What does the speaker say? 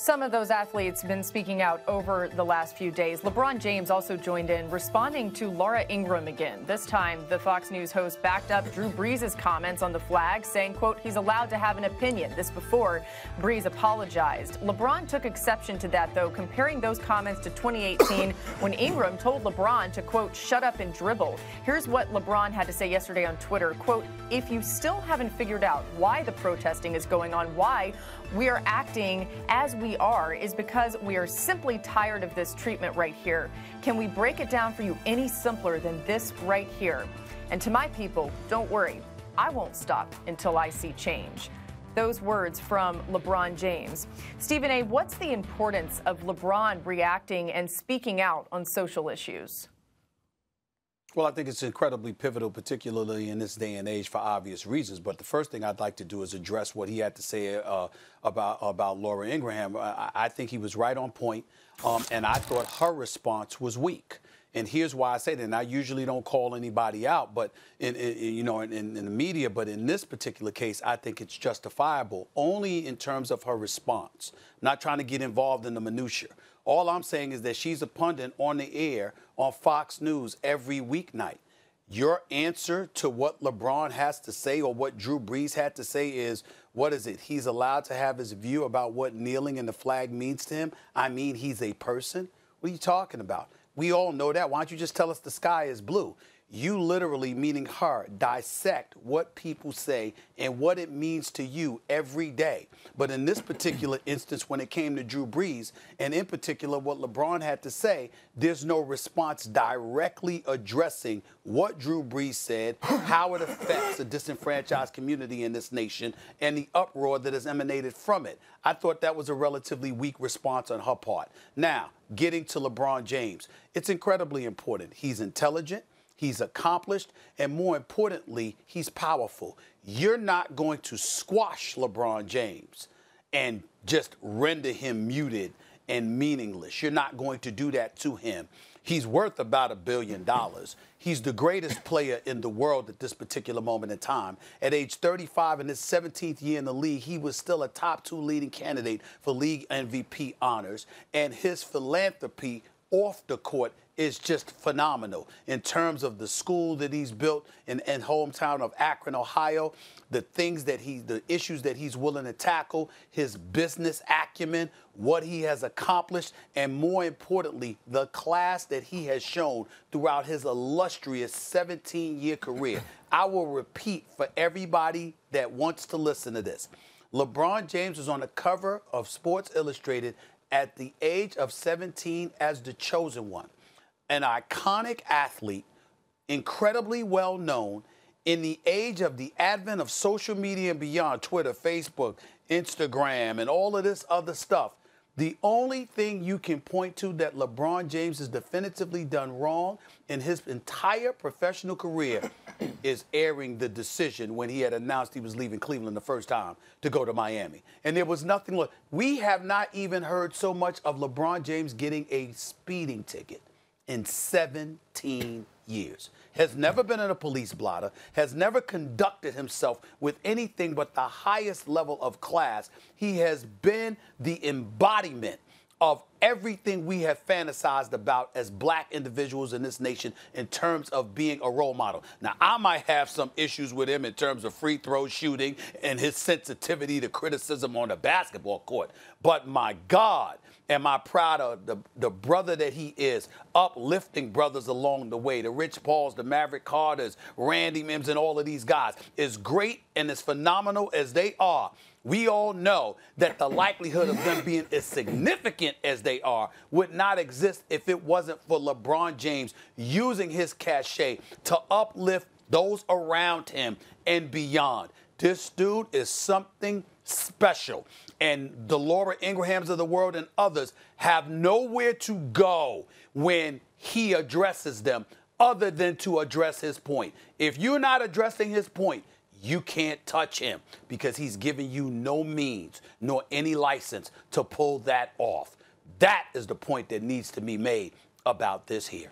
Some of those athletes have been speaking out over the last few days. LeBron James also joined in, responding to Laura Ingraham again. This time, the Fox News host backed up Drew Brees' comments on the flag, saying, quote, he's allowed to have an opinion. This before Brees apologized. LeBron took exception to that, though, comparing those comments to 2018 when Ingraham told LeBron to, quote, shut up and dribble. Here's what LeBron had to say yesterday on Twitter, quote, if you still haven't figured out why the protesting is going on, why we are acting as we are, is because we are simply tired of this treatment right here. Can we break it down for you any simpler than this right here? And to my people, don't worry, I won't stop until I see change. Those words from LeBron James. Stephen A., what's the importance of LeBron reacting and speaking out on social issues? Well, I think it's incredibly pivotal, particularly in this day and age, for obvious reasons. But the first thing I'd like to do is address what he had to say about Laura Ingraham. I think he was right on point, and I thought her response was weak. And here's why I say that. And I usually don't call anybody out, but in the media, but in this particular case, I think it's justifiable only in terms of her response. I'm not trying to get involved in the minutia. All I'm saying is that she's a pundit on the air on Fox News every weeknight. Your answer to what LeBron has to say or what Drew Brees had to say is, what is it? He's allowed to have his view about what kneeling and the flag means to him. I mean, he's a person. What are you talking about? We all know that. Why don't you just tell us the sky is blue? You literally, meaning her, dissect what people say and what it means to you every day. But in this particular instance, when it came to Drew Brees, and in particular what LeBron had to say, there's no response directly addressing what Drew Brees said, how it affects the disenfranchised community in this nation, and the uproar that has emanated from it. I thought that was a relatively weak response on her part. Now, getting to LeBron James, it's incredibly important. He's intelligent. He's accomplished, and more importantly, he's powerful. You're not going to squash LeBron James and just render him muted and meaningless. You're not going to do that to him. He's worth about $1 billion. He's the greatest player in the world at this particular moment in time. At age 35, in his 17th year in the league, he was still a top 2 leading candidate for league MVP honors, and his philanthropy off the court is just phenomenal in terms of the school that he's built in hometown of Akron, Ohio, the issues that he's willing to tackle, his business acumen, what he has accomplished, and more importantly, the class that he has shown throughout his illustrious 17-year career. I will repeat for everybody that wants to listen to this. LeBron James was on the cover of Sports Illustrated at the age of 17 as the chosen one. An iconic athlete, incredibly well known, in the age of the advent of social media and beyond, Twitter, Facebook, Instagram, and all of this other stuff. The only thing you can point to that LeBron James has definitively done wrong in his entire professional career is airing the decision when he had announced he was leaving Cleveland the first time to go to Miami. And there was nothing. We have not even heard so much of LeBron James getting a speeding ticket in 17 years. Has never been in a police blotter, has never conducted himself with anything but the highest level of class. He has been the embodiment of everything we have fantasized about as black individuals in this nation in terms of being a role model. Now, I might have some issues with him in terms of free throw shooting and his sensitivity to criticism on the basketball court, but my God, am I proud of the brother that he is, uplifting brothers along the way, the Rich Pauls, the Maverick Carters, Randy Mims, and all of these guys. As great and as phenomenal as they are, we all know that the likelihood of them being as significant as they are would not exist if it wasn't for LeBron James using his cachet to uplift those around him and beyond. This dude is something special. And the Laura Ingrahams of the world and others have nowhere to go when he addresses them other than to address his point. If you're not addressing his point, you can't touch him because he's giving you no means nor any license to pull that off. That is the point that needs to be made about this here.